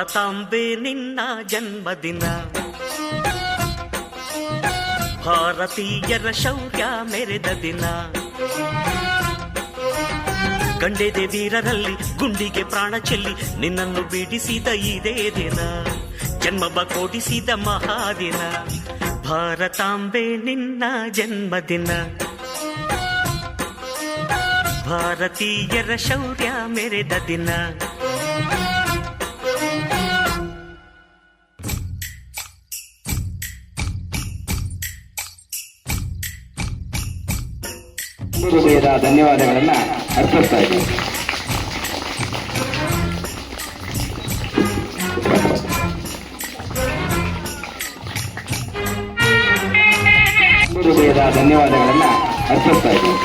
ಭಾರತಾಂಬೆ ನಿನ್ನ ಜನ್ಮದಿನ, ಭಾರತೀಯರ ಶೌರ್ಯ ಮೆರೆದ ದಿನ. ಗಂಡೆದೆ ವೀರರಲ್ಲಿ ಗುಂಡಿಗೆ ಪ್ರಾಣ ಚೆಲ್ಲಿ ನಿನ್ನನ್ನು ಬಿಡಿಸಿದ ಇದೇ ದಿನ, ಜನ್ಮ ಕೊಡಿಸಿದ ಮಹಾದಿನ. ಭಾರತಾಂಬೆ ನಿನ್ನ ಜನ್ಮದಿನ, ಭಾರತೀಯರ ಶೌರ್ಯ ಮೆರೆದ ದಿನ. ಹೃದಯದ ಧನ್ಯವಾದಗಳನ್ನ ಅರ್ಪಿಸ್ತಾ ಇದ್ದೀನಿ. ಹೃದಯದ ಧನ್ಯವಾದಗಳನ್ನ ಅರ್ಪಿಸ್ತಾ ಇದ್ದೀನಿ.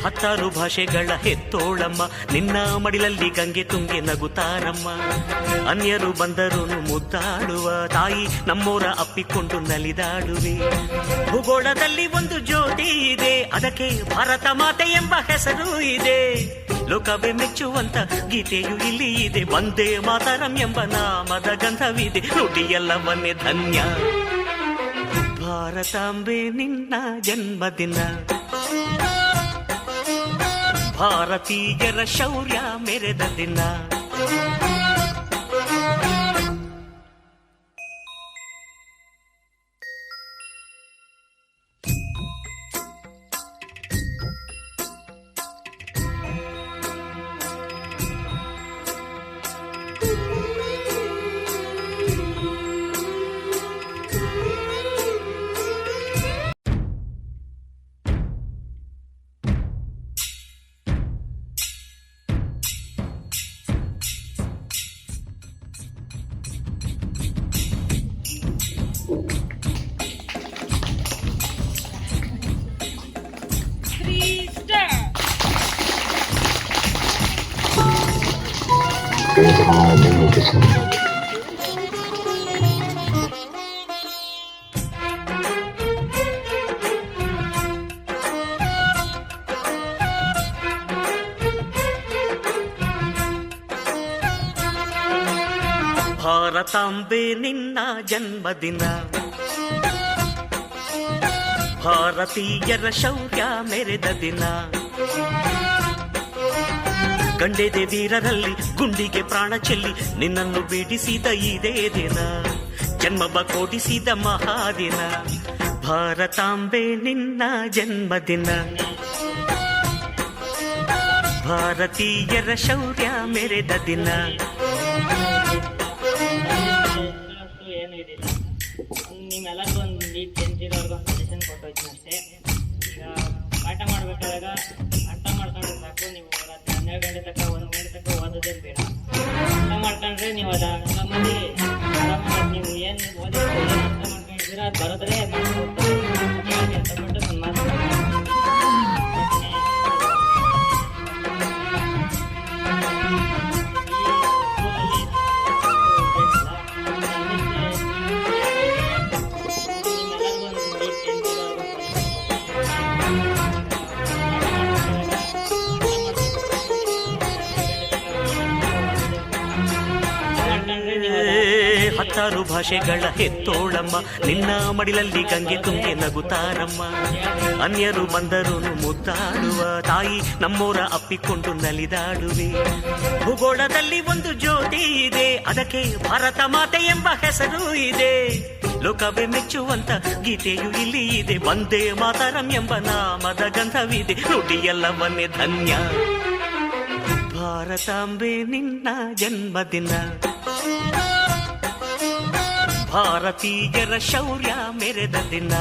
ಹತ್ತಾರು ಭಾಷೆಗಳ ಹೆತ್ತೋಳಮ್ಮ, ನಿನ್ನ ಮಡಿಲಲ್ಲಿ ಗಂಗೆ ತುಂಗೆ ನಗುತ್ತಾರಮ್ಮ. ಅನ್ಯರು ಬಂದರು ಮುದ್ದಾಡುವ ತಾಯಿ, ನಮ್ಮೋರ ಅಪ್ಪಿಕೊಂಡು ನಲಿದಾಡುವೆ. ಭೂಗೋಳದಲ್ಲಿ ಒಂದು ಜ್ಯೋತಿ ಇದೆ, ಅದಕ್ಕೆ ಭಾರತ ಮಾತೆ ಎಂಬ ಹೆಸರು ಇದೆ. ಲೋಕವೇ ಮೆಚ್ಚುವಂತ ಗೀತೆಯು ಇಲ್ಲಿ ಇದೆ, ವಂದೇ ಮಾತರಂ ಎಂಬ ನಾಮದ ಗಂಧವಿದೆ. ನುಡಿಯೆಲ್ಲವನ್ನೇ ಧನ್ಯ. ಭಾರತಾಂಬೆ ನಿನ್ನ ಜನ್ಮದಿನ, ಭಾರತೀಯರ ಶೌರ್ಯ ಮೆರೆದ ದಿನ. ಭಾರತಾಂಬೆ ನಿನ್ನ ಜನ್ಮದಿನ, ಭಾರತೀಯರ ಶೌರ್ಯ ಮೆರೆದ ದಿನ. ಗಂಡೆದೆ ವೀರರಲ್ಲಿ ಗುಂಡಿಗೆ ಪ್ರಾಣ ಚೆಲ್ಲಿ ನಿನ್ನನ್ನು ಬಿಡಿಸಿದ ಇದೇ ದಿನ, ಜನ್ಮ ಕೊಡಿಸಿದ ಮಹಾದಿನ. ಭಾರತಾಂಬೆ ನಿನ್ನ ಜನ್ಮದಿನ, ಭಾರತೀಯರ ಶೌರ್ಯ ಮೆರೆದ ದಿನ. ನಿಮ್ಮೆಲ್ಲರಿಗೂ ಒಂದು ನೀಟ್ ಟೆಂತಿರೋರ್ಗೂ ಒಂದು ಸಜೆಷನ್ ಕೊಟ್ಟೋಯ್ತೀನಿ ಅಷ್ಟೇ. ಈಗ ಪಾಠ ಮಾಡಬೇಕಾದಾಗ ಅರ್ಥ ಮಾಡ್ಕೊಂಡ್ರೆ ಸಾಕು. ನೀವು ರಾತ್ರಿ 12 ಗಂಟೆ ತನಕ 1 ಗಂಟೆ ತನಕ ಓದೋದೇನು ಬೇಡ. ಅರ್ಥ ಮಾಡ್ಕೊಂಡ್ರೆ ನೀವು ಅದು ಆರಾಮಾಗಿ ನೀವು ಏನು ಓದಿರ್ತೀರ, ಏನು ಅರ್ಥ ಮಾಡ್ಕೊಂಡಿದ್ದೀರ ಅದು ಬರೋದ್ರೆ ಅಂತ ಬಿಟ್ಟು ಒಂದು ಮಾತು ಹತ್ತಾರು ಭಾಷೆಗಳ ಹೆತ್ತೋಳಮ್ಮ, ನಿನ್ನ ಮಡಿಲಲ್ಲಿ ಗಂಗೆ ತುಂಗೆ ನಗುತ್ತಾರಮ್ಮ. ಅನ್ಯರು ಬಂದರು ಮುದ್ದಾಡುವ ತಾಯಿ, ನಮ್ಮೋರ ಅಪ್ಪಿಕೊಂಡು ನಲಿದಾಡುವೆ. ಭೂಗೋಳದಲ್ಲಿ ಒಂದು ಜ್ಯೋತಿ ಇದೆ, ಅದಕ್ಕೆ ಭಾರತ ಮಾತೆ ಎಂಬ ಹೆಸರು ಇದೆ. ಲೋಕವೇ ಮೆಚ್ಚುವಂತ ಗೀತೆಯು ಇಲ್ಲಿ ಇದೆ, ವಂದೇ ಮಾತರಂ ಎಂಬ ನಾಮದ ಗಂಧವಿದೆ. ನುಡಿಯೆಲ್ಲವನ್ನೇ ಧನ್ಯ. ಭಾರತಾಂಬೆ ನಿನ್ನ ಜನ್ಮದಿನ, ಭಾರತೀಯರ ಶೌರ್ಯ ಮೆರೆದ ದಿನ.